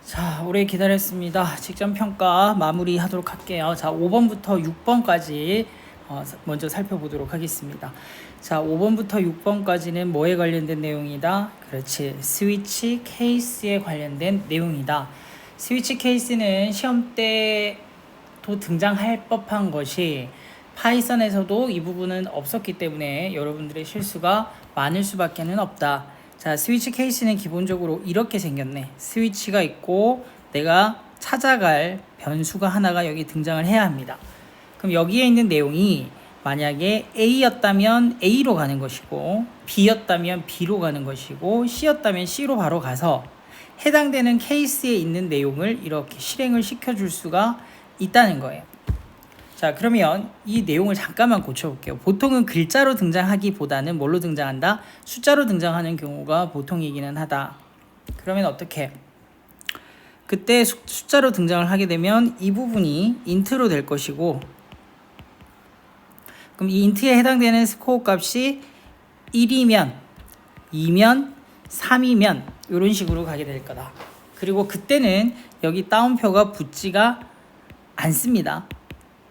자, 오래 기다렸습니다. 직전 평가 마무리 하도록 할게요. 자, 5번부터 6번까지 먼저 살펴보도록 하겠습니다. 자, 5번부터 6번까지는 뭐에 관련된 내용이다? 그렇지. 스위치 케이스에 관련된 내용이다. 스위치 케이스는 시험 때도 등장할 법한 것이 파이썬에서도 이 부분은 없었기 때문에 여러분들의 실수가 많을 수밖에는 없다. 자, 스위치 케이스는 기본적으로 이렇게 생겼네. 스위치가 있고 내가 찾아갈 변수가 하나가 여기 등장을 해야 합니다. 그럼 여기에 있는 내용이 만약에 A였다면 A로 가는 것이고 B였다면 B로 가는 것이고 C였다면 C로 바로 가서 해당되는 케이스에 있는 내용을 이렇게 실행을 시켜줄 수가 있다는 거예요. 자, 그러면 이 내용을 잠깐만 고쳐볼게요. 보통은 글자로 등장하기보다는 뭘로 등장한다? 숫자로 등장하는 경우가 보통이기는 하다. 그러면 어떻게? 그때 숫자로 등장을 하게 되면 이 부분이 인트로 될 것이고, 그럼 이 인트에 해당되는 스코어 값이 1이면, 2면, 3이면 이런 식으로 가게 될 거다. 그리고 그때는 여기 따옴표가 붙지가 않습니다.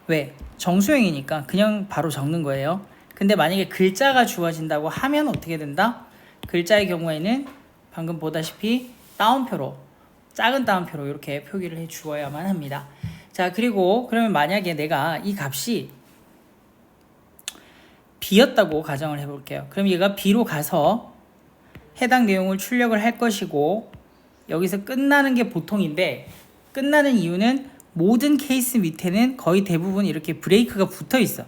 왜? 정수형이니까 그냥 바로 적는 거예요. 근데 만약에 글자가 주어진다고 하면 어떻게 된다? 글자의 경우에는 방금 보다시피 따옴표로, 작은 따옴표로 이렇게 표기를 해 주어야만 합니다. 자, 그리고 그러면 만약에 내가 이 값이 B였다고 가정을 해볼게요. 그럼 얘가 B로 가서 해당 내용을 출력을 할 것이고, 여기서 끝나는 게 보통인데, 끝나는 이유는 모든 케이스 밑에는 거의 대부분 이렇게 브레이크가 붙어 있어.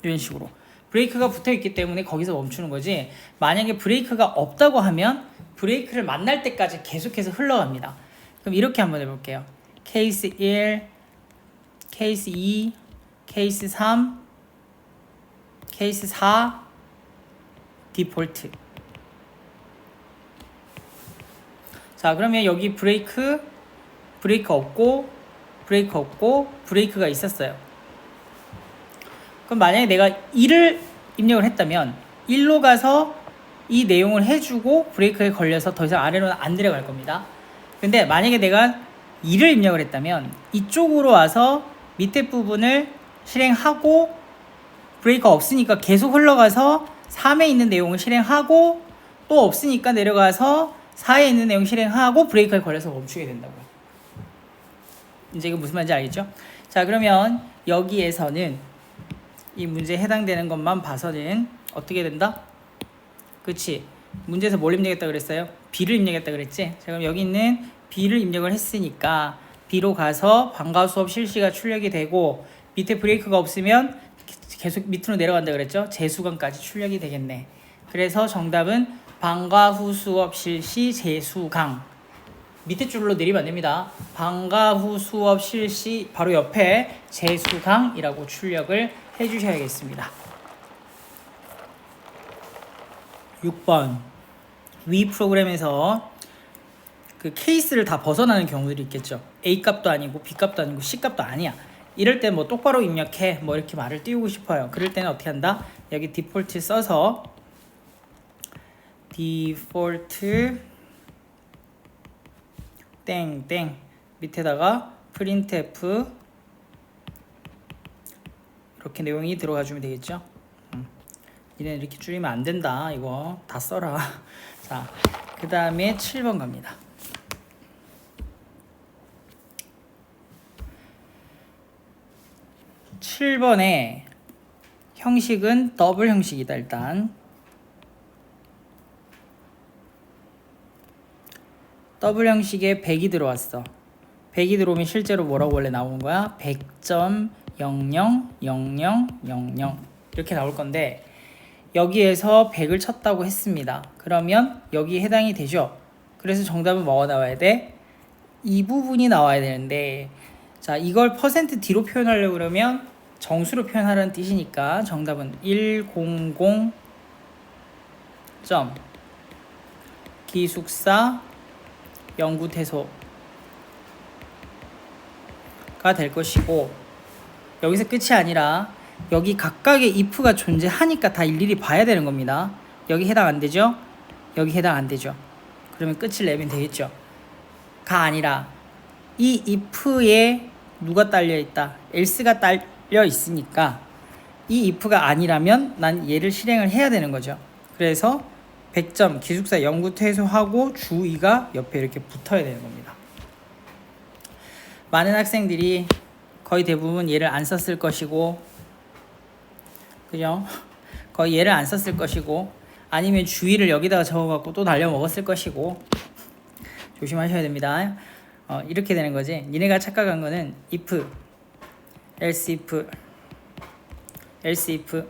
이런 식으로 브레이크가 붙어 있기 때문에 거기서 멈추는 거지. 만약에 브레이크가 없다고 하면 브레이크를 만날 때까지 계속해서 흘러갑니다. 그럼 이렇게 한번 해볼게요. 케이스 1, 케이스 2, 케이스 3, 케이스 4, 디폴트. 자, 그러면 여기 브레이크 없고 브레이크가 있었어요. 그럼 만약에 내가 1을 입력을 했다면 1로 가서 이 내용을 해주고 브레이크에 걸려서 더 이상 아래로는 안 내려갈 겁니다. 근데 만약에 내가 2를 입력을 했다면 이쪽으로 와서 밑에 부분을 실행하고 브레이크가 없으니까 계속 흘러가서 3에 있는 내용을 실행하고 또 없으니까 내려가서 4에 있는 내용 실행하고 브레이크에 걸려서 멈추게 된다고요. 이제 이거 무슨 말인지 알겠죠? 자, 그러면 여기에서는 이 문제에 해당되는 것만 봐서는 어떻게 된다? 그치? 문제에서 뭘 입력했다 그랬어요? B를 입력했다 그랬지? 자, 그럼 여기 있는 B를 입력을 했으니까 B로 가서 방과 수업 실시가 출력이 되고 밑에 브레이크가 없으면 계속 밑으로 내려간다 그랬죠? 재수강까지 출력이 되겠네. 그래서 정답은 방과 후 수업 실시 재수강. 밑에 줄로 내리면 안 됩니다. 방과 후 수업 실시 바로 옆에 재수강이라고 출력을 해주셔야겠습니다. 6번 위 프로그램에서 그 케이스를 다 벗어나는 경우들이 있겠죠. A 값도 아니고 B 값도 아니고 C 값도 아니야. 이럴 때 뭐 똑바로 입력해 뭐 이렇게 말을 띄우고 싶어요. 그럴 때는 어떻게 한다? 여기 디폴트 써서 디폴트 땡땡 밑에다가 printf 이렇게 내용이 들어가 주면 되겠죠. 얘는 이렇게 줄이면 안 된다. 이거 다 써라. 자, 그 다음에 7번 갑니다. 7번의 형식은 더블 형식이다. 일단 더블 형식에 100이 들어왔어. 100이 들어오면 실제로 뭐라고 원래 나오는 거야? 100.000000 이렇게 나올 건데 여기에서 100을 쳤다고 했습니다. 그러면 여기에 해당이 되죠. 그래서 정답은 뭐가 나와야 돼? 이 부분이 나와야 되는데, 자, 이걸 %D로 표현하려고 그러면 정수로 표현하라는 뜻이니까 정답은 100. 기숙사 연구태소가 될 것이고, 여기서 끝이 아니라 여기 각각의 if가 존재하니까 다 일일이 봐야 되는 겁니다. 여기 해당 안 되죠? 여기 해당 안 되죠. 그러면 끝을 내면 되겠죠. 가 아니라 이 if에 누가 딸려 있다? else가 딸려 있으니까 이 if가 아니라면 난 얘를 실행을 해야 되는 거죠. 그래서 100점 기숙사 영구 퇴소하고 주의가 옆에 이렇게 붙어야 되는 겁니다. 많은 학생들이 거의 대부분 얘를 안 썼을 것이고, 그죠? 거의 얘를 안 썼을 것이고, 아니면 주의를 여기다가 적어갖고 또 날려 먹었을 것이고, 조심하셔야 됩니다. 이렇게 되는 거지. 니네가 착각한 거는 if, else if, else if,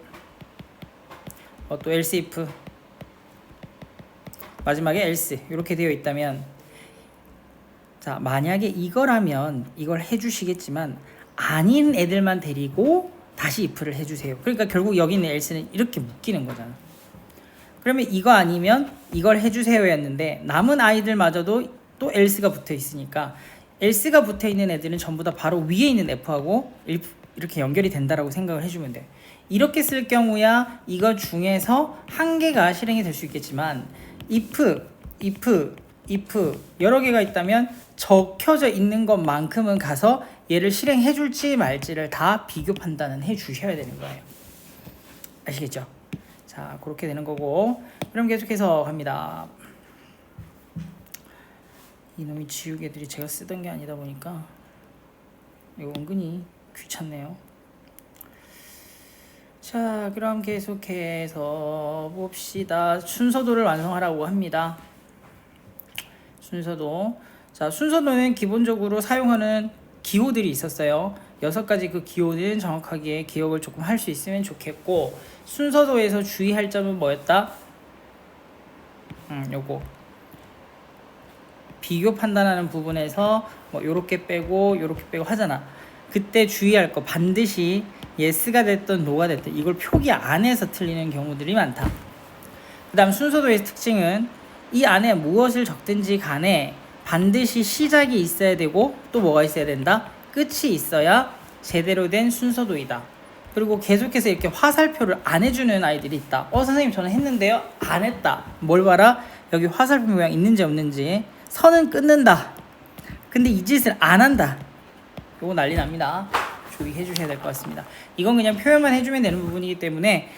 또 else if, 마지막에 else 이렇게 되어 있다면, 자, 만약에 이거라면 이걸 해주시겠지만 아닌 애들만 데리고 다시 if를 해주세요. 그러니까 결국 여기 있는 else는 이렇게 묶이는 거잖아. 그러면 이거 아니면 이걸 해주세요였는데 남은 아이들마저도 또 else가 붙어 있으니까 else가 붙어 있는 애들은 전부 다 바로 위에 있는 f하고 이렇게 연결이 된다라고 생각을 해주면 돼. 이렇게 쓸 경우야 이거 중에서 한 개가 실행이 될 수 있겠지만 if 여러 개가 있다면 적혀져 있는 것만큼은 가서 얘를 실행해 줄지 말지를 다 비교 판단은 해 주셔야 되는 거예요. 아시겠죠? 자, 그렇게 되는 거고, 그럼 계속해서 갑니다. 이놈의 지우개 애들이 제가 쓰던 게 아니다 보니까 이거 은근히 귀찮네요. 자, 그럼 계속해서 봅시다. 순서도를 완성하라고 합니다. 순서도. 자, 순서도는 기본적으로 사용하는 기호들이 있었어요. 6가지 그 기호는 정확하게 기억을 조금 할 수 있으면 좋겠고, 순서도에서 주의할 점은 뭐였다? 요거 비교 판단하는 부분에서 뭐 요렇게 빼고 요렇게 빼고 하잖아. 그때 주의할 거 반드시 yes가 됐든 no가 됐든 이걸 표기 안에서 틀리는 경우들이 많다. 그 다음 순서도의 특징은 이 안에 무엇을 적든지 간에 반드시 시작이 있어야 되고 또 뭐가 있어야 된다? 끝이 있어야 제대로 된 순서도이다. 그리고 계속해서 이렇게 화살표를 안 해주는 아이들이 있다. 선생님 저는 했는데요 안 했다. 뭘 봐라? 여기 화살표 모양 있는지 없는지. 선은 끊는다. 근데 이 짓을 안 한다. 요거 난리 납니다. 주의해 주셔야 될 것 같습니다. 이건 그냥 표현만 해주면 되는 부분이기 때문에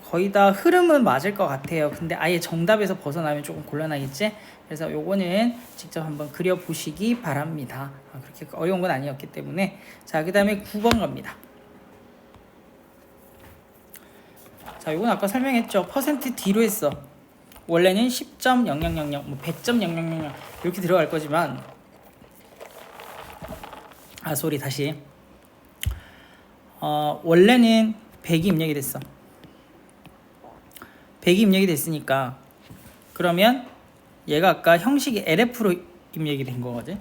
거의 다 흐름은 맞을 것 같아요. 근데 아예 정답에서 벗어나면 조금 곤란하겠지? 그래서 요거는 직접 한번 그려보시기 바랍니다. 그렇게 어려운 건 아니었기 때문에. 자, 그 다음에 9번 갑니다. 자, 요건 아까 설명했죠. 퍼센트 D로 했어. 원래는 10.0000, 뭐 100.0000 이렇게 들어갈 거지만, 다시. 원래는 100이 입력이 됐어. 100이 입력이 됐으니까 그러면 얘가 아까 형식이 LF로 입력이 된 거거든.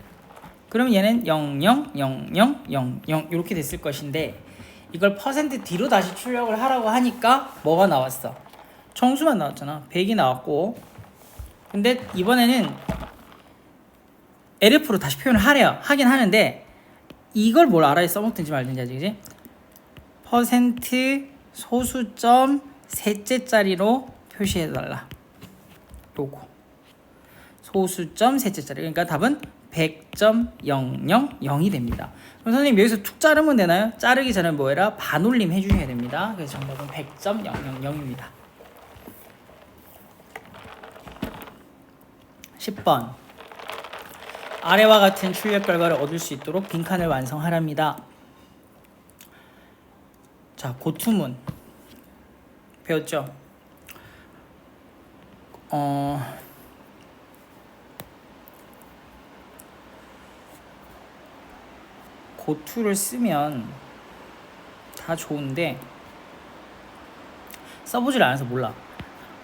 그럼 얘는 000000 이렇게 됐을 것인데 이걸 퍼센트 D로 다시 출력을 하라고 하니까 뭐가 나왔어? 정수만 나왔잖아. 100이 나왔고, 근데 이번에는 LF로 다시 표현을 하긴 하는데 이걸 뭘 알아야 써먹든지 말든지 하지, 그지? 퍼센트 소수점 셋째 자리로 표시해달라. 요거 소수점 셋째 자리. 그러니까 답은 100.000이 됩니다. 그럼 선생님 여기서 툭 자르면 되나요? 자르기 전에 뭐 해라? 반올림 해주셔야 됩니다. 그래서 정답은 100.000입니다. 10번. 아래와 같은 출력 결과를 얻을 수 있도록 빈칸을 완성하랍니다. 자, 고투문 배웠죠? 고투를 쓰면 다 좋은데 써보질 않아서 몰라.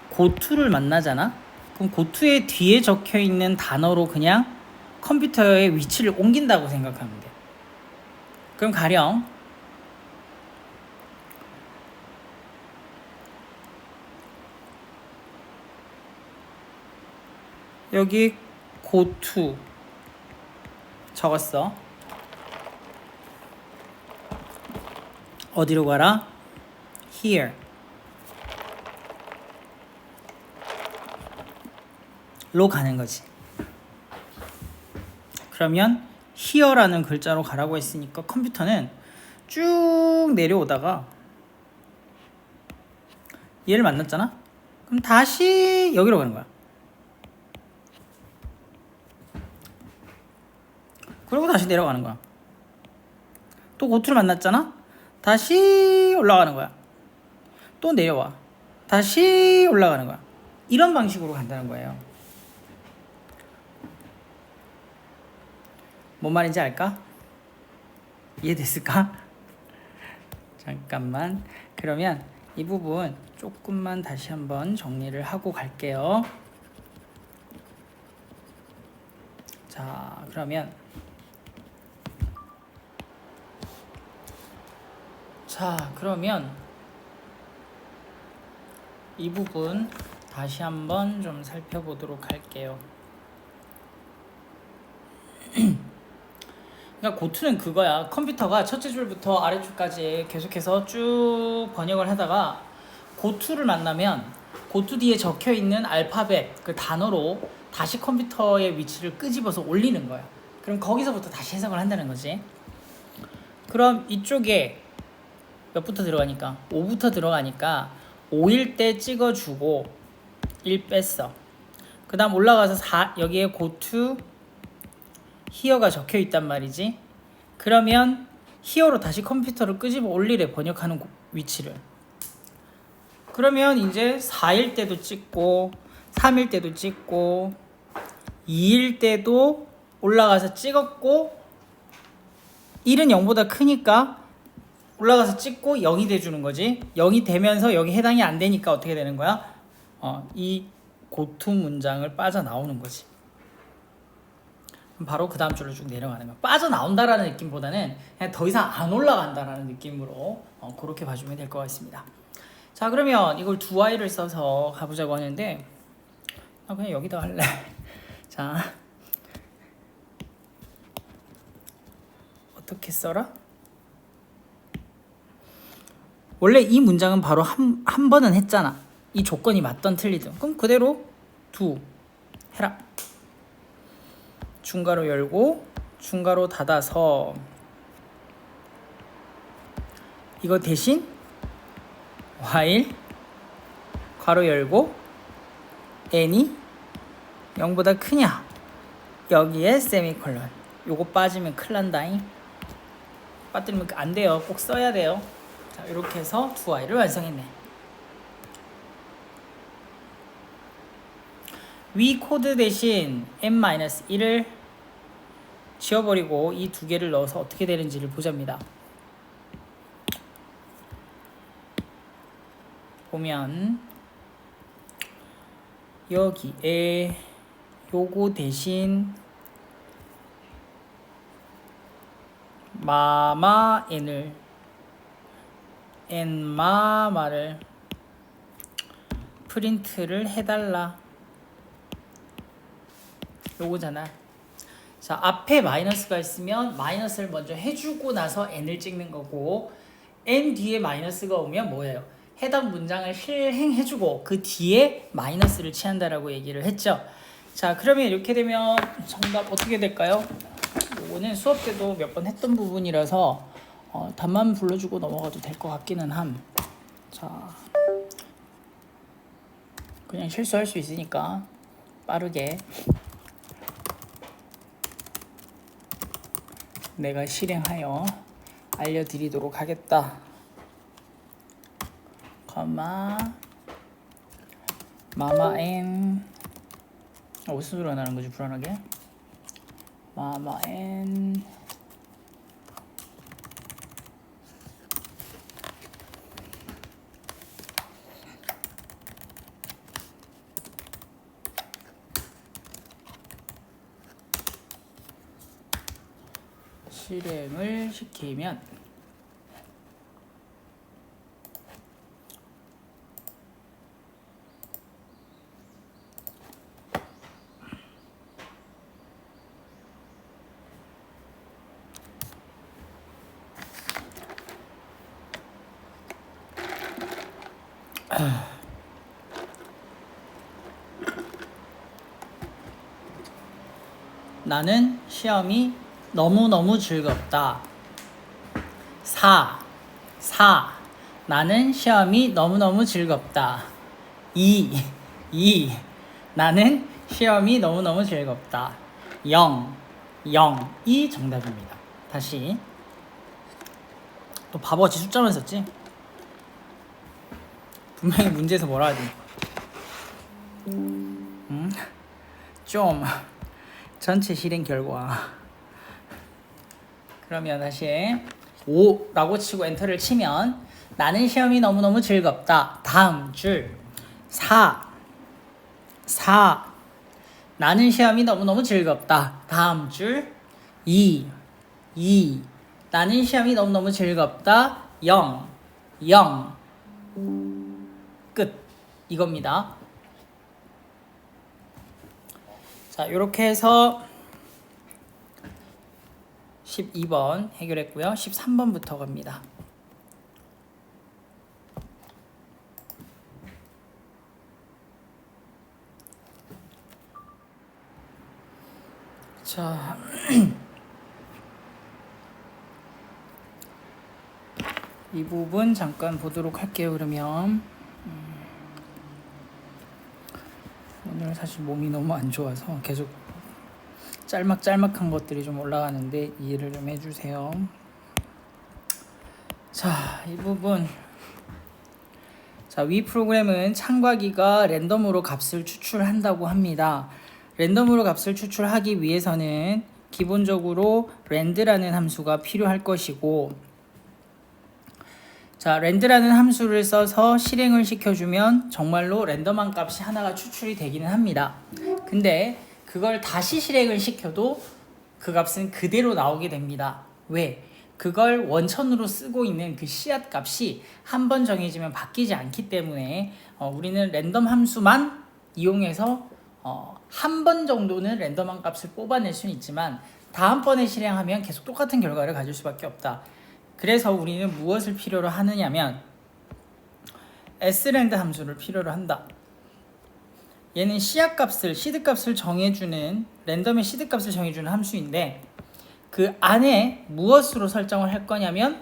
고투를 만나잖아? 그럼 고투의 뒤에 적혀있는 단어로 그냥 컴퓨터의 위치를 옮긴다고 생각하면 돼. 그럼 가령 여기 고투 적었어. 어디로 가라? Here. 가는 거지. 그러면 here라는 글자로 가라고 했으니까 컴퓨터는 쭉 내려오다가 얘를 만났잖아? 그럼 다시 여기로 가는 거야. 그리고 다시 내려가는 거야. 또 고투를 만났잖아? 다시 올라가는 거야. 또 내려와. 다시 올라가는 거야. 이런 방식으로 간다는 거예요. 뭔 말인지 알까? 이해됐을까? 잠깐만. 그러면 이 부분 조금만 다시 한번 정리를 하고 갈게요. 자, 그러면 이 부분 다시 한번 좀 살펴보도록 할게요. 그러니까 고투는 그거야. 컴퓨터가 첫째 줄부터 아래줄까지 계속해서 쭉 번역을 하다가 고투를 만나면 고투 뒤에 적혀있는 알파벳 그 단어로 다시 컴퓨터의 위치를 끄집어서 올리는 거야. 그럼 거기서부터 다시 해석을 한다는 거지. 그럼 이쪽에 몇부터 들어가니까 5부터 들어가니까 5일 때 찍어주고 1 뺐어. 그 다음 올라가서 4 여기에 고투 히어가 적혀 있단 말이지. 그러면 히어로 다시 컴퓨터를 끄집어 올리래, 번역하는 위치를. 그러면 이제 4일 때도 찍고 3일 때도 찍고 2일 때도 올라가서 찍었고 1은 0보다 크니까 올라가서 찍고 0이 돼주는 거지. 0이 되면서 여기 해당이 안 되니까 어떻게 되는 거야? 이 고투 문장을 빠져나오는 거지. 바로 그 다음 줄로 쭉 내려가는 거야. 빠져나온다라는 느낌보다는 그냥 더 이상 안 올라간다라는 느낌으로 그렇게 봐주면 될 것 같습니다. 자, 그러면 이걸 두 I를 써서 가보자고 하는데 그냥 여기다 할래. 자, 어떻게 써라? 원래 이 문장은 바로 한 번은 했잖아. 이 조건이 맞던 틀리든. 그럼 그대로 두 해라. 중괄호 열고 중괄호 닫아서 이거 대신 while 괄호 열고 n이 0보다 크냐 여기에 세미콜론. 요거 빠지면 큰일 난다잉. 빠뜨리면 안 돼요. 꼭 써야 돼요. 자, 이렇게 해서 두 I를 완성했네. 위 코드 대신 n-1을 지워버리고 이 두 개를 넣어서 어떻게 되는지를 보자입니다. 보면 여기에 요거 대신 마마 n을 n마마를 프린트를 해달라. 요거잖아. 자, 앞에 마이너스가 있으면 마이너스를 먼저 해주고 나서 n을 찍는 거고 n 뒤에 마이너스가 오면 뭐예요? 해당 문장을 실행해주고 그 뒤에 마이너스를 취한다라고 얘기를 했죠. 자, 그러면 이렇게 되면 정답 어떻게 될까요? 요거는 수업 때도 몇 번 했던 부분이라서 답만 불러주고 넘어가도 될 것 같기는 함. 자, 그냥 실수할 수 있으니까 빠르게 내가 실행하여 알려드리도록 하겠다. 마마 n 무슨 소리가 나는 거지 불안하게. 마마 n 실행을 시키면 나는 시험이 너무너무 즐겁다. 4. 나는 시험이 너무너무 즐겁다. 2. 나는 시험이 너무너무 즐겁다. 0. 이 정답입니다. 다시. 또 바보같이 숫자만 썼지? 분명히 문제에서 뭐라 하지? 좀 전체 실행 결과. 그러면 다시 5라고 치고 엔터를 치면 나는 시험이 너무너무 즐겁다. 다음 줄 4. 나는 시험이 너무너무 즐겁다. 다음 줄 2. 나는 시험이 너무너무 즐겁다. 0. 끝. 이겁니다. 자, 이렇게 해서 12번 해결했고요. 13번부터 갑니다. 자, 이 부분 잠깐 보도록 할게요. 그러면 오늘 사실 몸이 너무 안 좋아서 계속 짤막한 것들이 좀 올라가는데 이해를 좀 해주세요. 자, 이 부분. 자, 위 프로그램은 참가기가 랜덤으로 값을 추출한다고 합니다. 랜덤으로 값을 추출하기 위해서는 기본적으로 랜드라는 함수가 필요할 것이고, 자, 랜드라는 함수를 써서 실행을 시켜주면 정말로 랜덤한 값이 하나가 추출이 되기는 합니다. 근데 그걸 다시 실행을 시켜도 그 값은 그대로 나오게 됩니다. 왜? 그걸 원천으로 쓰고 있는 그 씨앗 값이 한 번 정해지면 바뀌지 않기 때문에 우리는 랜덤 함수만 이용해서 한 번 정도는 랜덤한 값을 뽑아낼 수는 있지만 다음번에 실행하면 계속 똑같은 결과를 가질 수밖에 없다. 그래서 우리는 무엇을 필요로 하느냐면 srand 함수를 필요로 한다. 얘는 씨앗 값을, 시드 값을 정해주는, 랜덤의 시드 값을 정해주는 함수인데 그 안에 무엇으로 설정을 할 거냐면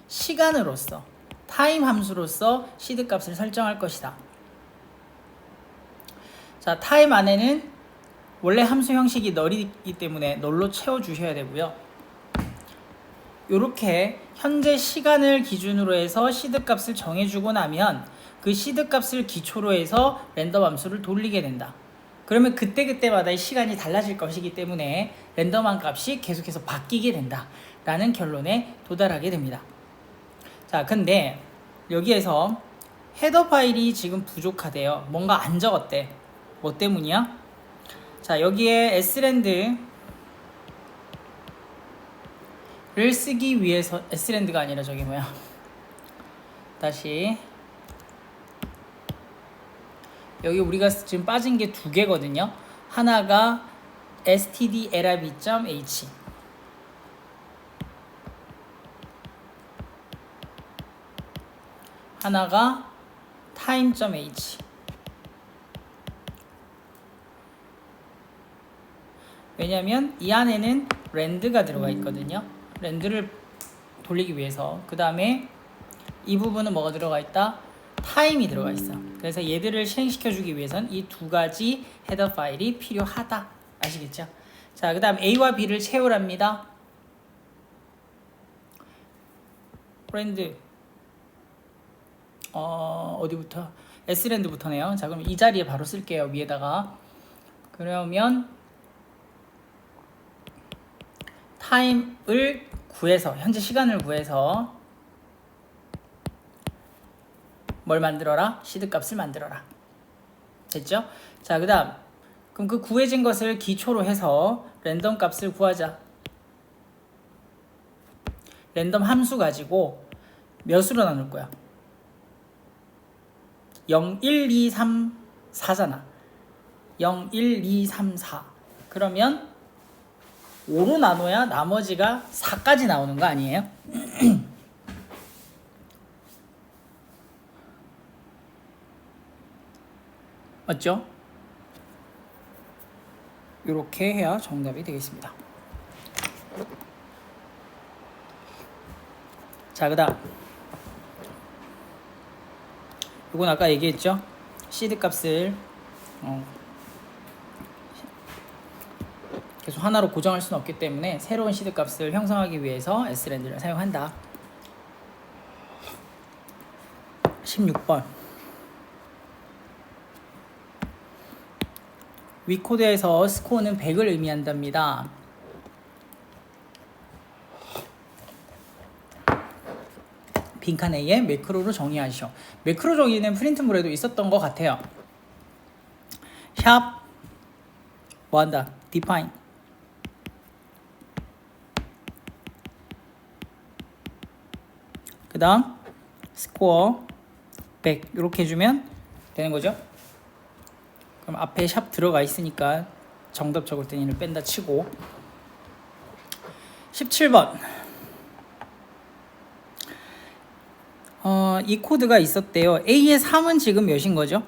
시간으로서, 타임 함수로서 시드 값을 설정할 것이다. 자, 타임 안에는 원래 함수 형식이 널이기 때문에 널로 채워주셔야 되고요. 이렇게 현재 시간을 기준으로 해서 시드 값을 정해주고 나면 그 시드 값을 기초로 해서 랜덤 함수를 돌리게 된다. 그러면 그때마다의 시간이 달라질 것이기 때문에 랜덤한 값이 계속해서 바뀌게 된다 라는 결론에 도달하게 됩니다. 자, 근데 여기에서 헤더 파일이 지금 부족하대요. 뭔가 안 적었대. 뭐 때문이야? 자, 여기에 srand를 쓰기 위해서, srand가 아니라 저기 뭐야, 다시 여기 우리가 지금 빠진 게 두 개거든요. 하나가 stdlib.h, 하나가 time.h. 왜냐면 이 안에는 랜드가 들어가 있거든요. 랜드를 돌리기 위해서. 그 다음에 이 부분은 뭐가 들어가 있다? 타임이 들어가 있어. 그래서 얘들을 실행시켜주기 위해선 이 두 가지 헤더 파일이 필요하다. 아시겠죠? 자, 그 다음 A와 B를 채우랍니다. 랜드 어디부터? srand부터네요. 자, 그럼 이 자리에 바로 쓸게요. 위에다가. 그러면 타임을 구해서, 현재 시간을 구해서 뭘 만들어라? 시드 값을 만들어라. 됐죠? 자, 그 다음 그럼 그 구해진 것을 기초로 해서 랜덤 값을 구하자. 랜덤 함수 가지고 몇으로 나눌 거야? 0, 1, 2, 3, 4잖아. 0, 1, 2, 3, 4. 그러면 5로 나눠야 나머지가 4까지 나오는 거 아니에요? 맞죠? 이렇게 해야 정답이 되겠습니다. 자, 그 다음 이건 아까 얘기했죠. 시드 값을 계속 하나로 고정할 수는 없기 때문에 새로운 시드 값을 형성하기 위해서 s랜드를 사용한다. 16번 위코드에서 스코어는 100을 의미한답니다. 빈칸 A에 매크로로 정의하시오. 매크로 정의는 프린트물에도 있었던 것 같아요. 샵 뭐한다? define 그 다음 스코어 100 이렇게 해주면 되는 거죠. 그럼 앞에 샵 들어가 있으니까 정답 적을 때 얘를 뺀다 치고 17번 이 코드가 있었대요. A의 3은 지금 몇인 거죠?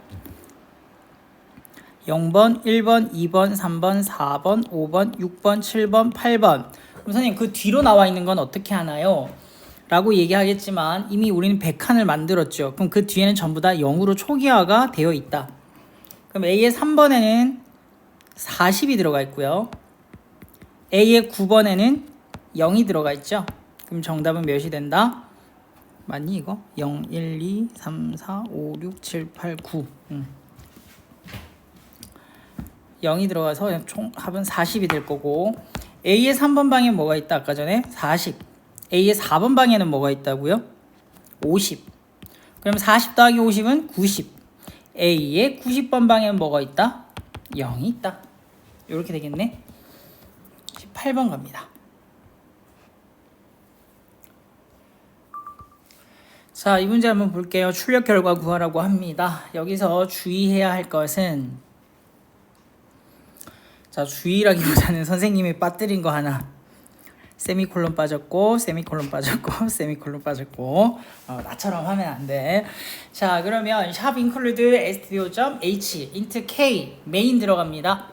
0번, 1번, 2번, 3번, 4번, 5번, 6번, 7번, 8번. 그럼 선생님 그 뒤로 나와 있는 건 어떻게 하나요? 라고 얘기하겠지만 이미 우리는 100칸을 만들었죠. 그럼 그 뒤에는 전부 다 0으로 초기화가 되어 있다. 그럼 A의 3번에는 40이 들어가 있고요. A의 9번에는 0이 들어가 있죠. 그럼 정답은 몇이 된다? 맞니 이거? 0, 1, 2, 3, 4, 5, 6, 7, 8, 9 0이 들어가서 총 합은 40이 될 거고 A의 3번 방에 뭐가 있다? 아까 전에 40 A의 4번 방에는 뭐가 있다고요? 50 그럼 40 더하기 50은 90 A의 90번 방에는 뭐가 있다? 0이 있다. 이렇게 되겠네. 18번 갑니다. 자, 이 문제 한번 볼게요. 출력 결과 구하라고 합니다. 여기서 주의해야 할 것은 자, 주의라기보다는 선생님이 빠뜨린 거 하나 세미콜론 빠졌고 세미콜론 빠졌고 세미콜론 빠졌고 나처럼 하면 안 돼. 자, 그러면 샵 include stdio.h int k 메인 들어갑니다.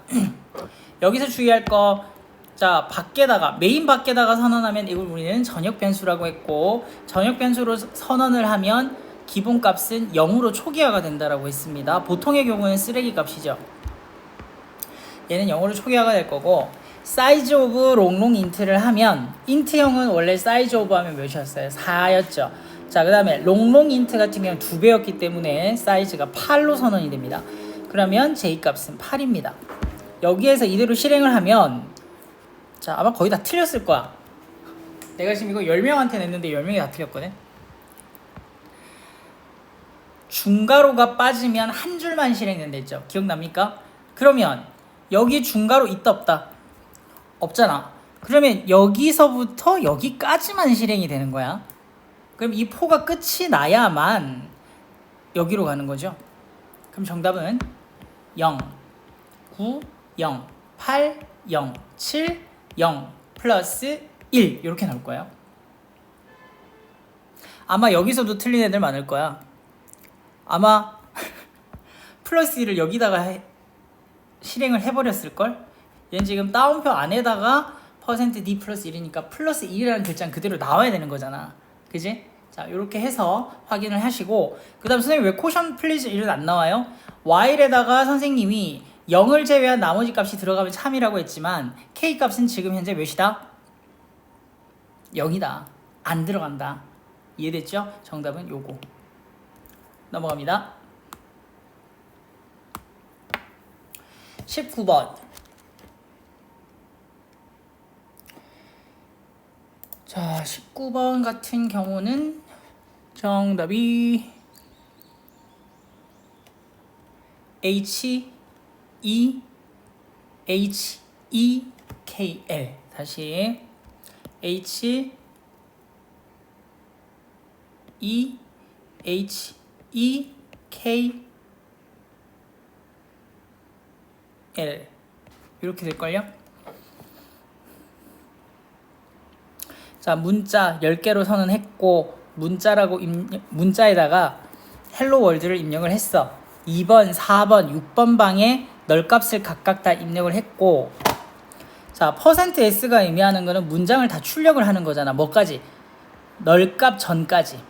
여기서 주의할 거 자, 밖에다가 메인 밖에다가 선언하면 이걸 우리는 전역 변수라고 했고 전역 변수로 선언을 하면 기본 값은 0으로 초기화가 된다라고 했습니다. 보통의 경우는 쓰레기 값이죠. 얘는 0으로 초기화가 될 거고 사이즈 오브 롱롱 인트를 하면 인트형은 원래 사이즈 오브 하면 몇이었어요? 4였죠. 자, 그 다음에 롱롱 인트 같은 경우는 2배였기 때문에 사이즈가 8로 선언이 됩니다. 그러면 j 값은 8입니다. 여기에서 이대로 실행을 하면 자, 아마 거의 다 틀렸을 거야. 내가 지금 이거 10명한테 냈는데 10명이 다 틀렸거든. 중괄호가 빠지면 한 줄만 실행된댔죠. 기억납니까? 그러면 여기 중괄호 있다 없다? 없잖아. 그러면 여기서부터 여기까지만 실행이 되는 거야. 그럼 이 포가 끝이 나야만 여기로 가는 거죠. 그럼 정답은 0, 9, 0, 8, 0, 7, 0 플러스 1 이렇게 나올 거예요. 아마 여기서도 틀린 애들 많을 거야. 아마 플러스 1을 여기다가 실행을 해버렸을걸? 얘는 지금 따옴표 안에다가 %d 플러스 1이니까 플러스 1이라는 글자는 그대로 나와야 되는 거잖아. 그지? 자, 이렇게 해서 확인을 하시고 그 다음 선생님 왜 코션 플리즈 1은 안 나와요? while에다가 선생님이 0을 제외한 나머지 값이 들어가면 참이라고 했지만 k 값은 지금 현재 몇이다? 0이다. 안 들어간다. 이해됐죠? 정답은 요거. 넘어갑니다. 19번. 자, 19번 같은 경우는 정답이 HEKL 다시 HEKL 이렇게 될걸요? 자, 문자 10개로 선언했고 문자에다가 헬로 월드를 입력을 했어. 2번, 4번, 6번 방에 널 값을 각각 다 입력을 했고, 자, %s가 의미하는 거는 문장을 다 출력을 하는 거잖아. 뭐까지? 널 값 전까지.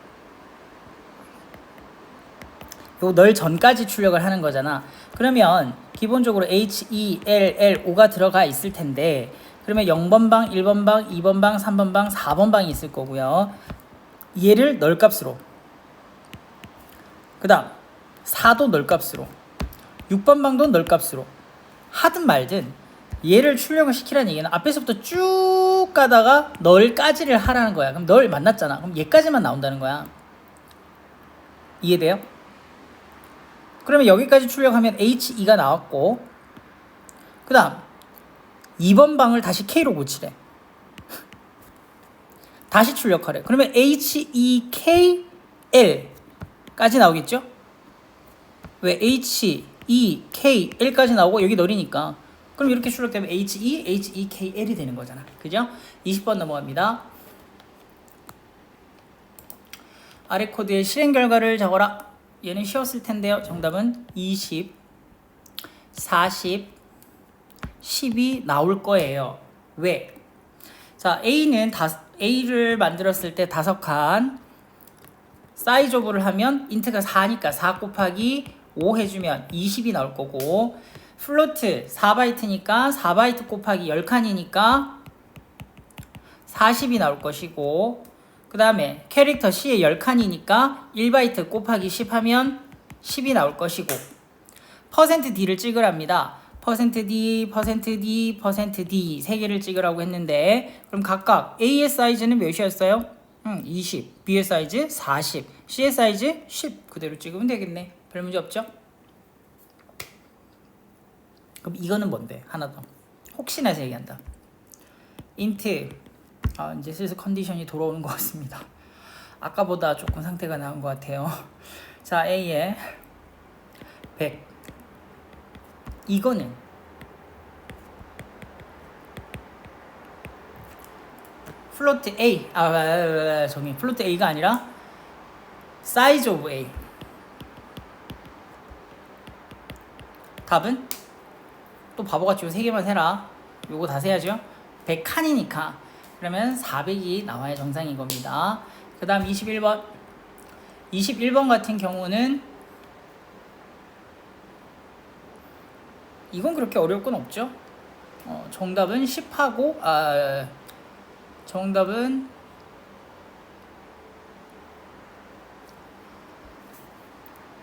요 널 전까지 출력을 하는 거잖아. 그러면 기본적으로 H, E, L, L, O가 들어가 있을 텐데, 그러면 0번 방, 1번 방, 2번 방, 3번 방, 4번 방이 있을 거고요. 얘를 널 값으로. 그 다음 4도 널 값으로, 6번 방도 널 값으로 하든 말든 얘를 출력을 시키라는 얘기는 앞에서부터 쭉 가다가 널까지를 하라는 거야. 그럼 널 만났잖아. 그럼 얘까지만 나온다는 거야. 이해돼요? 그러면 여기까지 출력하면 HE가 나왔고, 그 다음 2번 방을 다시 K로 고치래. 다시 출력하래. 그러면 HEKL 까지 나오겠죠? 왜? HEKL까지 나오고 여기 널이니까. 그럼 이렇게 출력되면 HEKL이 되는 거잖아. 그죠? 20번 넘어갑니다. 아래 코드의 실행 결과를 적어라. 얘는 쉬웠을 텐데요. 정답은 20, 40, 10이 나올 거예요. 왜? 자, A를 만들었을 때 5칸, 사이즈 오브를 하면 인트가 4니까 4 곱하기 5 해주면 20이 나올 거고, 플로트 4바이트니까 4바이트 곱하기 10칸이니까 40이 나올 것이고, 그 다음에 캐릭터 C의 10칸이니까 1바이트 곱하기 10 하면 10이 나올 것이고, %D를 찍으랍니다. %D, %D, %D 세 개를 찍으라고 했는데, 그럼 각각 A의 사이즈는 몇이었어요? 20, B의 사이즈 40, C의 사이즈 10 그대로 찍으면 되겠네. 별 문제 없죠? 그럼 이거는 뭔데? 하나 더. 혹시나 해서 얘기한다. 인트, 이제 슬슬 컨디션이 돌아오는 것 같습니다. 아까보다 조금 상태가 나은 것 같아요. 자, A에 100. 이거는 플로트 A, 플로트 A가 아니라 사이즈 오브 A. 답은 또 바보같이 3개만 세라. 요거 다 세야죠. 100칸이니까 그러면 400이 나와야 정상인 겁니다. 그 다음 21번. 21번 같은 경우는 이건 그렇게 어려울 건 없죠. 정답은 10하고 정답은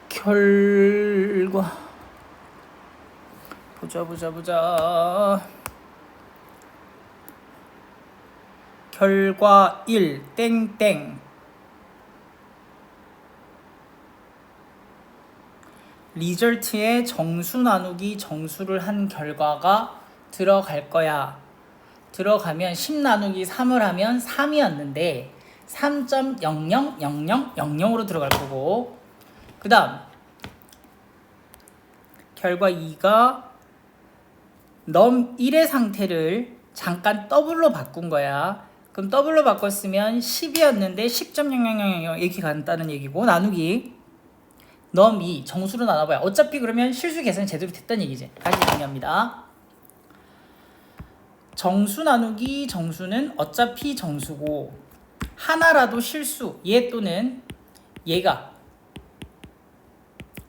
결과 보자. 결과 1 땡땡 리절트에 정수 나누기 정수를 한 결과가 들어갈 거야. 들어가면 10 나누기 3을 하면 3이었는데 3.000000으로 들어갈 거고, 그 다음 결과 2가 넘 1의 상태를 잠깐 더블로 바꾼 거야. 그럼 더블로 바꿨으면 10이었는데 10.0000 이렇게 간다는 얘기고, 나누기 넘 2 정수로 나눠봐야 어차피 그러면 실수 계산이 제대로 됐다는 얘기지. 다시 정리합니다. 정수 나누기 정수는 어차피 정수고, 하나라도 실수, 얘 또는 얘가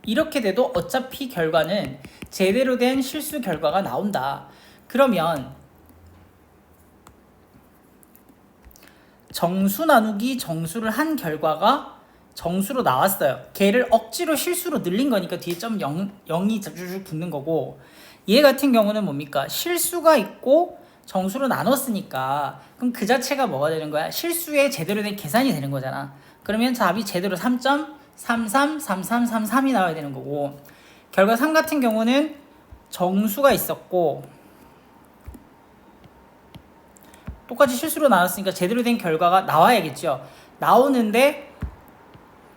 이렇게 돼도 어차피 결과는 제대로 된 실수 결과가 나온다. 그러면 정수 나누기 정수를 한 결과가 정수로 나왔어요. 걔를 억지로 실수로 늘린 거니까 뒤에 점 0이 쭉 붙는 거고, 얘 같은 경우는 뭡니까? 실수가 있고 정수로 나눴으니까 그럼 그 자체가 뭐가 되는 거야? 실수에 제대로 된 계산이 되는 거잖아. 그러면 답이 제대로 3.333333이 나와야 되는 거고, 결과 3 같은 경우는 정수가 있었고 똑같이 실수로 나눴으니까 제대로 된 결과가 나와야겠죠. 나오는데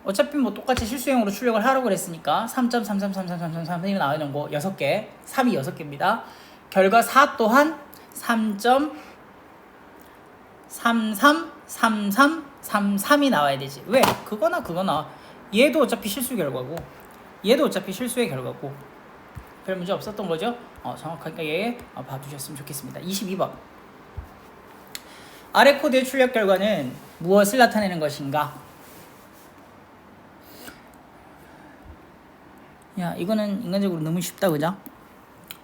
어차피 뭐 똑같이 실수형으로 출력을 하라고 그랬으니까 3.333333이 나오는 거 6개, 3이 6개입니다. 결과 4 또한 3.333333이 나와야 되지. 왜? 그거나 얘도 어차피 실수 결과고 얘도 어차피 실수의 결과고, 별 문제 없었던 거죠? 정확하게 봐두셨으면 좋겠습니다. 22번. 아래 코드의 출력 결과는 무엇을 나타내는 것인가? 야, 이거는 인간적으로 너무 쉽다, 그죠?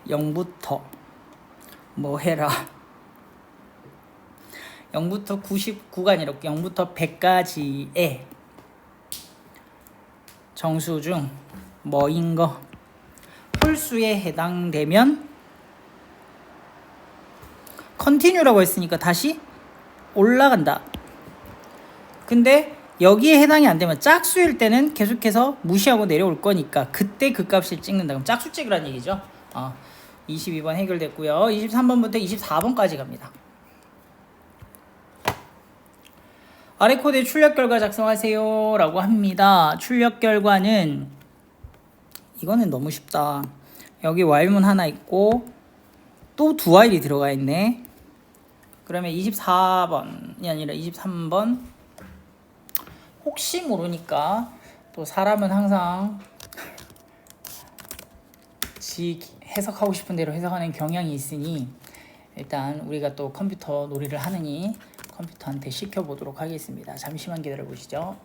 0부터 뭐 해라. 0부터 99가 아니라 0부터 100까지의 정수 중 뭐인 거 홀수에 해당되면 컨티뉴라고 했으니까 다시 올라간다. 근데 여기에 해당이 안 되면 짝수일 때는 계속해서 무시하고 내려올 거니까 그때 그 값을 찍는다. 그럼 짝수 찍으라는 얘기죠. 22번 해결됐고요. 23번부터 24번까지 갑니다. 아래 코드의 출력 결과 작성하세요 라고 합니다. 출력 결과는 이거는 너무 쉽다. 여기 while문 하나 있고 또 두 while이 들어가 있네. 그러면 24번이 아니라 23번. 혹시 모르니까 또 사람은 항상 지 해석하고 싶은 대로 해석하는 경향이 있으니 일단 우리가 또 컴퓨터 놀이를 하느니 컴퓨터한테 시켜보도록 하겠습니다. 잠시만 기다려보시죠.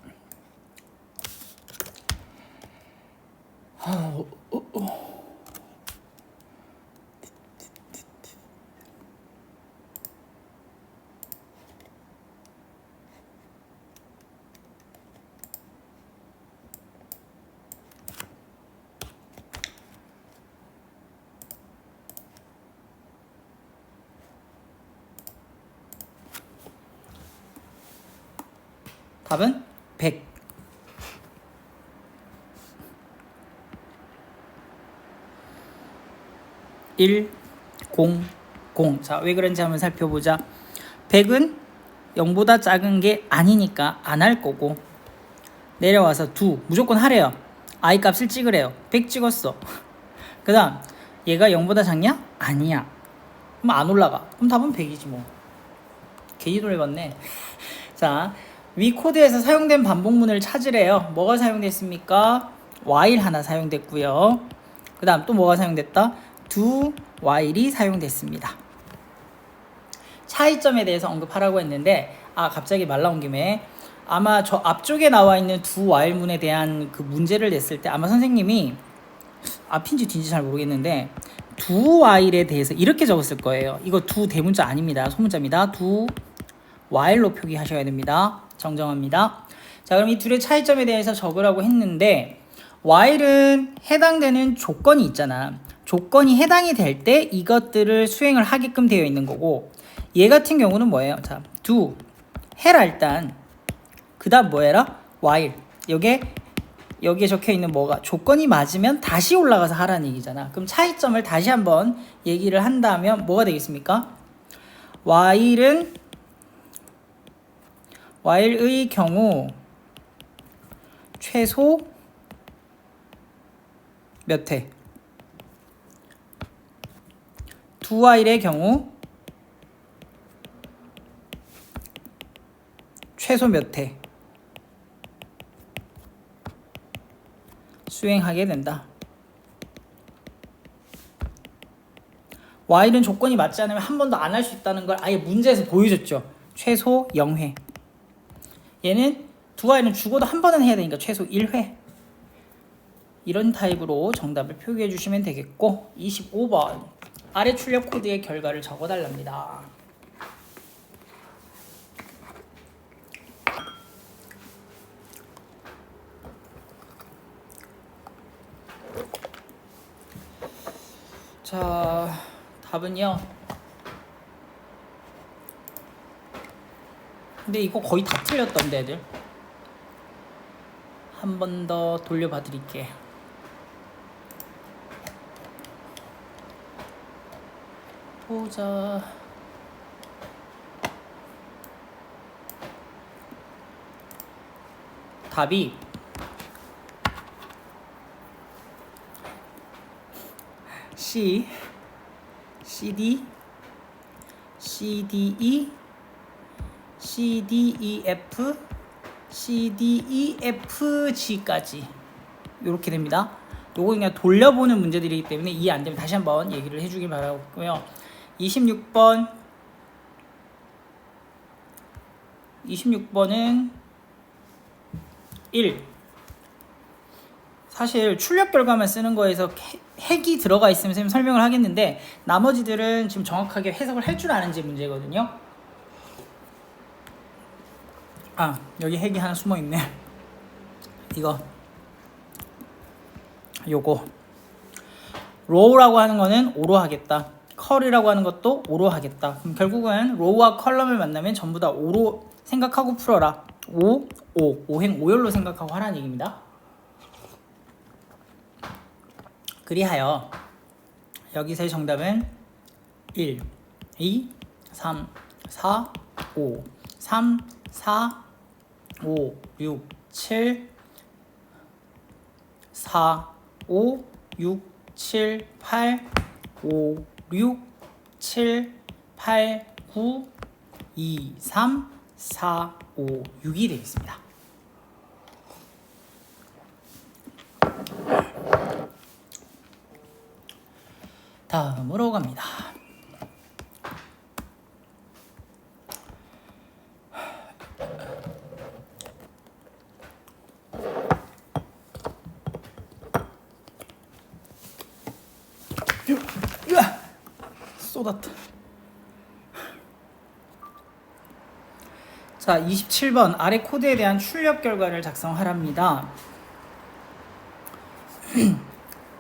답은 100. 1, 0, 0. 자, 왜 그런지 한번 살펴보자. 100은 0보다 작은 게 아니니까 안 할 거고, 내려와서 2 무조건 하래요. i 값을 찍으래요. 100 찍었어. 그 다음 얘가 0보다 작냐? 아니야. 그럼 안 올라가. 그럼 답은 100이지 뭐. 괜히 돌려봤네. 자, 위 코드에서 사용된 반복문을 찾으래요. 뭐가 사용됐습니까? while 하나 사용됐고요. 그 다음 또 뭐가 사용됐다? do while이 사용됐습니다. 차이점에 대해서 언급하라고 했는데 갑자기 말 나온 김에 아마 저 앞쪽에 나와 있는 do while문에 대한 그 문제를 냈을 때 아마 선생님이 앞인지 뒤인지 잘 모르겠는데 do while에 대해서 이렇게 적었을 거예요. 이거 do 대문자 아닙니다. 소문자입니다. do while로 표기하셔야 됩니다. 정정합니다. 자, 그럼 이 둘의 차이점에 대해서 적으라고 했는데 while은 해당되는 조건이 있잖아. 조건이 해당이 될 때 이것들을 수행을 하게끔 되어 있는 거고, 얘 같은 경우는 뭐예요? 자, do 해라 일단. 그 다음 뭐 해라? while. 여기에 적혀 있는 뭐가 조건이 맞으면 다시 올라가서 하라는 얘기잖아. 그럼 차이점을 다시 한번 얘기를 한다면 뭐가 되겠습니까? while의 경우 최소 몇 회? do while의 경우 최소 몇 회 수행하게 된다. while은 조건이 맞지 않으면 한 번도 안 할 수 있다는 걸 아예 문제에서 보여줬죠. 최소 0회. 얘는 do while은 죽어도 한 번은 해야 되니까 최소 1회. 이런 타입으로 정답을 표기해 주시면 되겠고, 25번 아래 출력 코드의 결과를 적어달랍니다. 자, 답은요. 근데 이거 거의 다 틀렸던데 애들. 한 번 더 돌려봐 드릴게. 보자. 답이 C, CD, CDE, CDEF, CDEFG까지 이렇게 됩니다. 요거 그냥 돌려보는 문제들이기 때문에 이해 안 되면 다시 한번 얘기를 해주길 바라고요. 26번은 1. 사실 출력 결과만 쓰는 거에서 핵이 들어가 있으면 선생님 설명을 하겠는데 나머지들은 지금 정확하게 해석을 할 줄 아는지 문제거든요. 아, 여기 핵이 하나 숨어 있네. 요거 로우라고 하는 거는 오로 하겠다. 컬이라고 하는 것도 오로 하겠다. 그럼 결국은 로우와 컬럼을 만나면 전부 다 오로 생각하고 풀어라. 오행 오열로 생각하고 하라는 얘기입니다. 그리하여 여기서의 정답은 1, 2, 3, 4, 5, 3, 4, 5, 6, 7, 4, 5, 6, 7, 8, 5, 6, 7, 8, 9, 2, 3, 4, 5, 6이 되겠습니다. 다음으로 갑니다. 쏟았다. 자, 27번 아래 코드에 대한 출력 결과를 작성하랍니다.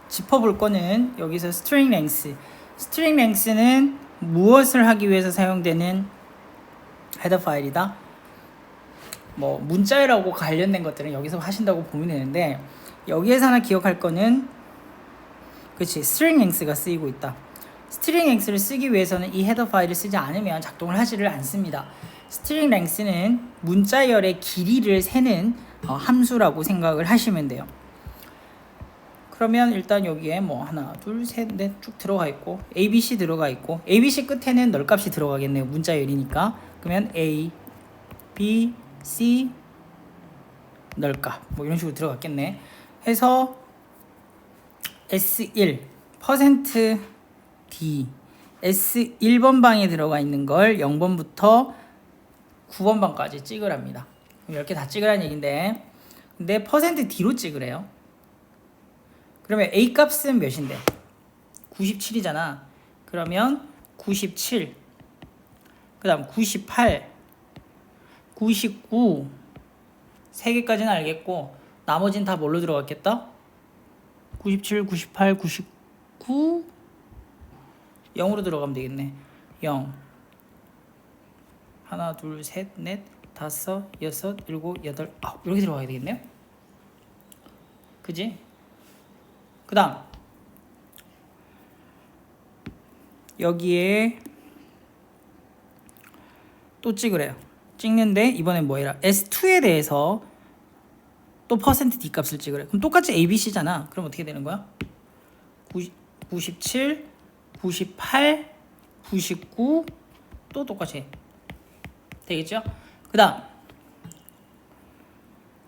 짚어볼 거는 여기서 string length. string length는 무엇을 하기 위해서 사용되는 헤더 파일이다. 뭐 문자열하고 관련된 것들은 여기서 하신다고 보면 되는데 여기에서 하나 기억할 거는 그렇지, string length가 쓰이고 있다. string length를 쓰기 위해서는 이 헤더 파일을 쓰지 않으면 작동을 하지를 않습니다. string length는 문자열의 길이를 세는 함수라고 생각을 하시면 돼요. 그러면 일단 여기에 뭐 하나, 둘, 셋, 넷 쭉 들어가 있고 ABC 들어가 있고 ABC 끝에는 널값이 들어가겠네요. 문자열이니까. 그러면 A, B, C 널값 뭐 이런 식으로 들어갔겠네. 해서 S1 %D S1번 방에 들어가 있는 걸 0번부터 9번 방까지 찍으랍니다. 이렇게 다 찍으라는 얘긴데 근데 %D로 찍으래요. 그러면 A 값은 몇인데? 97이잖아. 그러면 97 그 다음 98 99 3개까지는 알겠고 나머지는 다 뭘로 들어갔겠다? 97, 98, 99 0으로 들어가면 되겠네. 0 하나, 둘, 셋, 넷, 다섯, 여섯, 일곱, 여덟, 아홉 이렇게 들어가야 되겠네요. 그지? 그 다음 여기에 또 찍으래요. 찍는데 이번엔 뭐 해라? S2에 대해서 또 %D 값을 찍으래. 그럼 똑같이 ABC잖아. 그럼 어떻게 되는 거야? 97, 98, 99 또 똑같이 되겠죠? 그 다음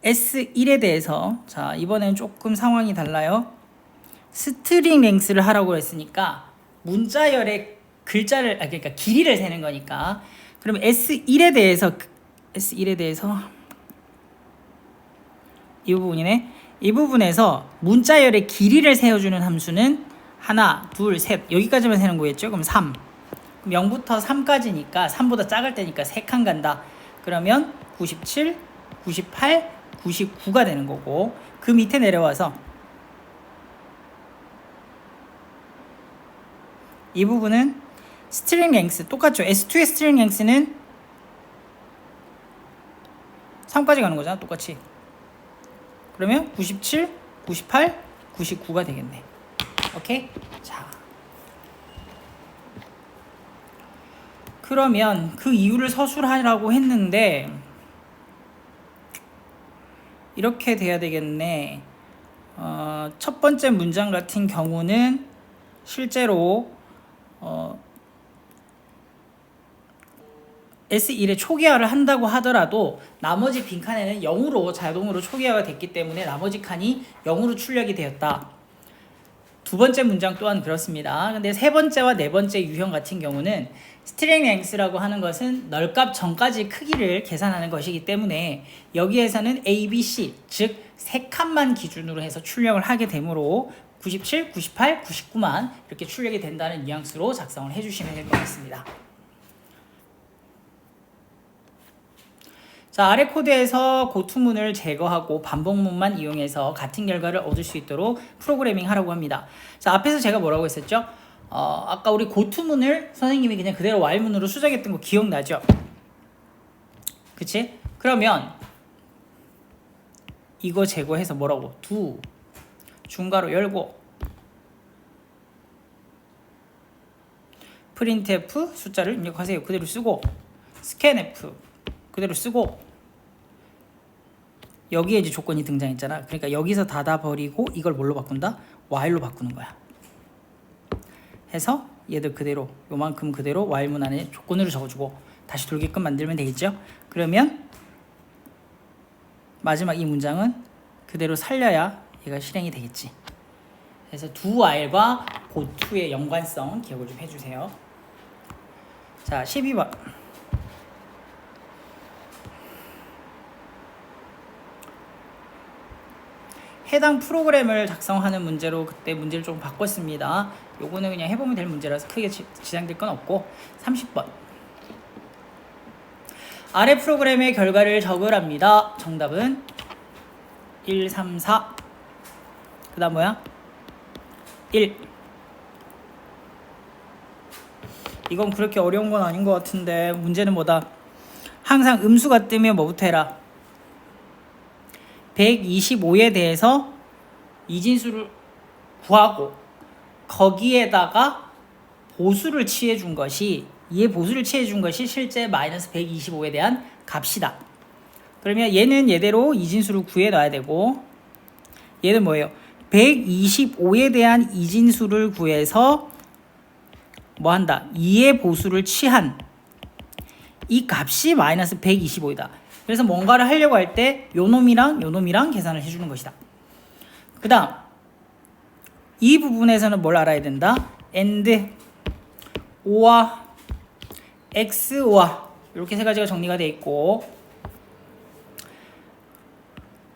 S1에 대해서 자 이번엔 조금 상황이 달라요. 스트링 랭스를 하라고 했으니까 문자열의 글자를 그러니까 길이를 세는 거니까 그러면 S1에 대해서 이 부분이네. 이 부분에서 문자열의 길이를 세워주는 함수는 하나, 둘, 셋 여기까지만 세는 거겠죠? 그럼 3 그럼 0부터 3까지니까 3보다 작을 때니까 3칸 간다. 그러면 97, 98, 99가 되는 거고 그 밑에 내려와서 이 부분은 스트링 랭스 똑같죠. S2의 스트링 랭스는 3까지 가는 거잖아. 똑같이. 그러면 97, 98, 99가 되겠네. 오케이? 자. 그러면 그 이유를 서술하라고 했는데 이렇게 돼야 되겠네. 첫 번째 문장 같은 경우는 실제로 S1에 초기화를 한다고 하더라도 나머지 빈칸에는 0으로 자동으로 초기화가 됐기 때문에 나머지 칸이 0으로 출력이 되었다. 두 번째 문장 또한 그렇습니다. 근데 세 번째와 네 번째 유형 같은 경우는 스트링 랭스라고 하는 것은 널값 전까지 크기를 계산하는 것이기 때문에 여기에서는 A, B, C 즉 세 칸만 기준으로 해서 출력을 하게 되므로 97, 98, 99만 이렇게 출력이 된다는 뉘앙스로 작성을 해주시면 될 것 같습니다. 자, 아래 코드에서 고투문을 제거하고 반복문만 이용해서 같은 결과를 얻을 수 있도록 프로그래밍 하라고 합니다. 자, 앞에서 제가 뭐라고 했었죠? 아까 우리 고투문을 선생님이 그냥 그대로 while문으로 수정했던 거 기억나죠? 그치? 그러면 이거 제거해서 뭐라고? do 중괄호 열고 printf 숫자를 입력하세요. 그대로 쓰고 scanf 그대로 쓰고 여기에 이제 조건이 등장했잖아. 그러니까 여기서 닫아버리고 이걸 뭘로 바꾼다? while로 바꾸는 거야. 해서 얘들 그대로 요만큼 그대로 while문 안에 조건으로 적어주고 다시 돌게끔 만들면 되겠죠. 그러면 마지막 이 문장은 그대로 살려야 얘가 실행이 되겠지. 그래서 do while과 goto의 연관성 기억을 좀 해주세요. 자, 12번. 해당 프로그램을 작성하는 문제로 그때 문제를 좀 바꿨습니다. 요거는 그냥 해보면 될 문제라서 크게 지장될 건 없고 30번. 아래 프로그램의 결과를 적으랍니다. 정답은 1, 3, 4. 그 다음 뭐야? 1. 이건 그렇게 어려운 건 아닌 것 같은데 문제는 뭐다? 항상 음수가 뜨면 뭐부터 해라? 125에 대해서 이진수를 구하고 거기에다가 보수를 취해준 것이 이에 보수를 취해준 것이 실제 마이너스 125에 대한 값이다. 그러면 얘는 얘대로 이진수를 구해 놔야 되고 얘는 뭐예요? 125에 대한 이진수를 구해서 뭐 한다? 2의 보수를 취한 이 값이 마이너스 125이다. 그래서 뭔가를 하려고 할 때 요놈이랑 요놈이랑 계산을 해주는 것이다. 그 다음 이 부분에서는 뭘 알아야 된다? and o와 x와 이렇게 세 가지가 정리가 되어 있고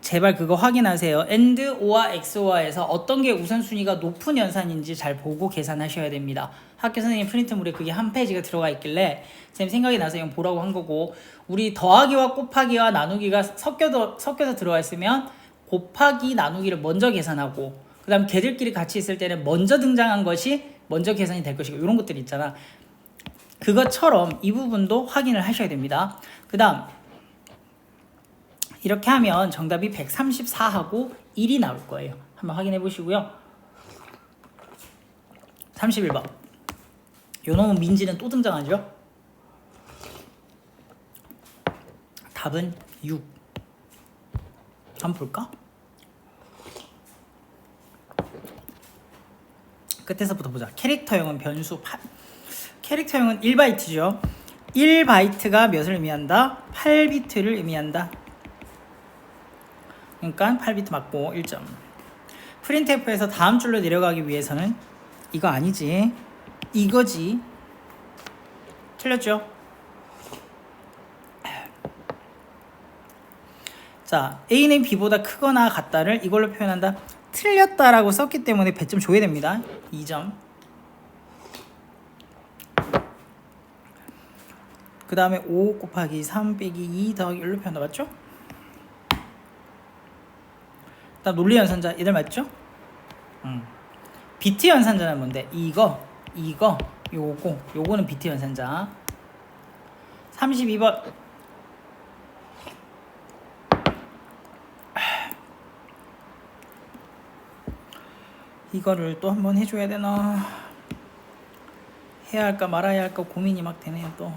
제발 그거 확인하세요. and o와 x오와에서 어떤 게 우선순위가 높은 연산인지 잘 보고 계산하셔야 됩니다. 학교 선생님 프린트물에 그게 한 페이지가 들어가 있길래 쌤 생각이 나서 이건 보라고 한 거고 우리 더하기와 곱하기와 나누기가 섞여서 들어가 있으면 곱하기 나누기를 먼저 계산하고 그 다음 걔들끼리 같이 있을 때는 먼저 등장한 것이 먼저 계산이 될 것이고 이런 것들이 있잖아. 그것처럼 이 부분도 확인을 하셔야 됩니다. 그 다음 이렇게 하면 정답이 134하고 1이 나올 거예요. 한번 확인해 보시고요. 31번. 요놈은 민지는 또 등장하죠? 답은 6. 한번 볼까? 끝에서부터 보자. 캐릭터형은 변수 8. 캐릭터형은 1바이트죠. 1바이트가 몇을 의미한다? 8비트를 의미한다. 그러니까 8비트 맞고 1점. printf에서 다음 줄로 내려가기 위해서는 이거 아니지. 이거지. 틀렸죠? 자, A는 B보다 크거나 같다를 이걸로 표현한다. 틀렸다라고 썼기 때문에 배점 줘야 됩니다. 2점. 그 다음에 5 곱하기 3 빼기 2 더하기 1로 표현한다. 맞죠? 다음 논리 연산자 얘들 맞죠? 비트 연산자는 뭔데? 이거, 요거는 비트 연산자. 32번. 이거를 또 한번 해줘야 되나? 해야 할까 말아야 할까 고민이 막 되네요 또.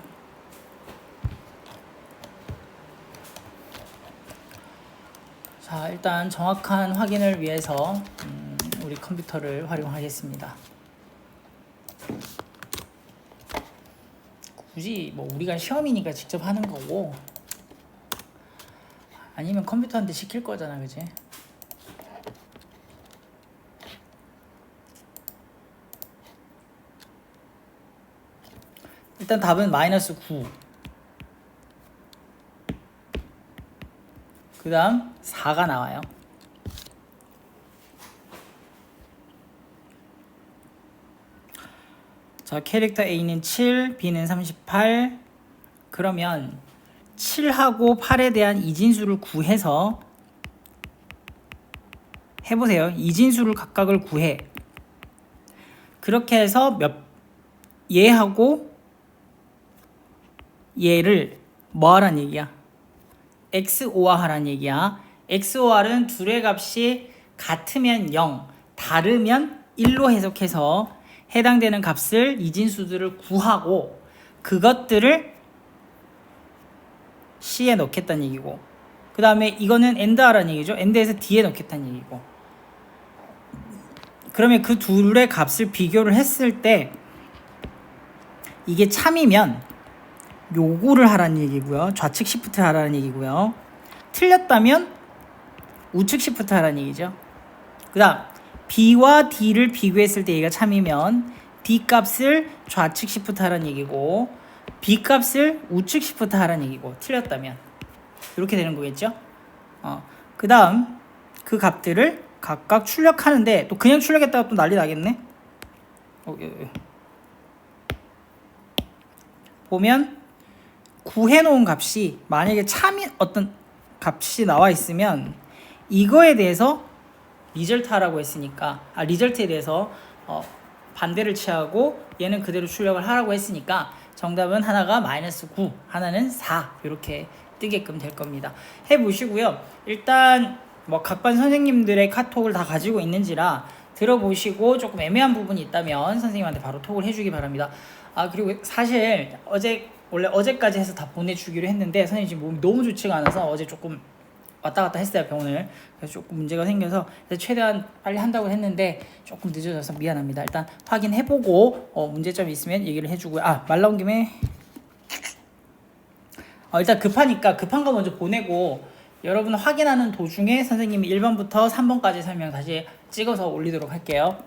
자, 일단 정확한 확인을 위해서 우리 컴퓨터를 활용하겠습니다. 굳이 뭐 우리가 시험이니까 직접 하는 거고 아니면 컴퓨터한테 시킬 거잖아, 그지? 일단 답은 마이너스 9. 그 다음 4가 나와요. 자, 캐릭터 A는 7, B는 38. 그러면 7하고 8에 대한 이진수를 구해서 해보세요. 이진수를 각각을 구해. 그렇게 해서 얘하고 얘를 뭐 하란 얘기야? XOR 하란 얘기야. XOR은 둘의 값이 같으면 0, 다르면 1로 해석해서 해당되는 값을 이진수들을 구하고 그것들을 C에 넣겠다는 얘기고, 그 다음에 이거는 AND하라는 얘기죠. AND에서 D에 넣겠다는 얘기고. 그러면 그 둘의 값을 비교를 했을 때 이게 참이면 요거를 하라는 얘기고요. 좌측 시프트 하라는 얘기고요. 틀렸다면 우측 시프트 하라는 얘기죠. 그 다음 B와 D를 비교했을 때 얘가 참이면 D 값을 좌측 시프트 하라는 얘기고 B 값을 우측 시프트 하라는 얘기고, 틀렸다면 이렇게 되는 거겠죠. 그 다음 그 값들을 각각 출력하는데, 또 그냥 출력했다가 또 난리 나겠네. 보면 구해놓은 값이 만약에 참이 어떤 값이 나와 있으면 이거에 대해서 리절트하라고 했으니까, 리절트에 대해서 반대를 취하고 얘는 그대로 출력을 하라고 했으니까 정답은 하나가 마이너스 9, 하나는 4 이렇게 뜨게끔 될 겁니다. 해보시고요. 일단 뭐 각반 선생님들의 카톡을 다 가지고 있는지라 들어보시고 조금 애매한 부분이 있다면 선생님한테 바로 톡을 해주기 바랍니다. 그리고 사실 원래 어제까지 해서 다 보내주기로 했는데 선생님 지금 몸이 너무 좋지가 않아서 어제 조금 왔다 갔다 했어요, 병원을. 그래서 조금 문제가 생겨서 최대한 빨리 한다고 했는데 조금 늦어져서 미안합니다. 일단 확인해보고 문제점이 있으면 얘기를 해주고요. 말 나온 김에 일단 급하니까 급한 거 먼저 보내고 여러분 확인하는 도중에 선생님이 1번부터 3번까지 설명 다시 찍어서 올리도록 할게요.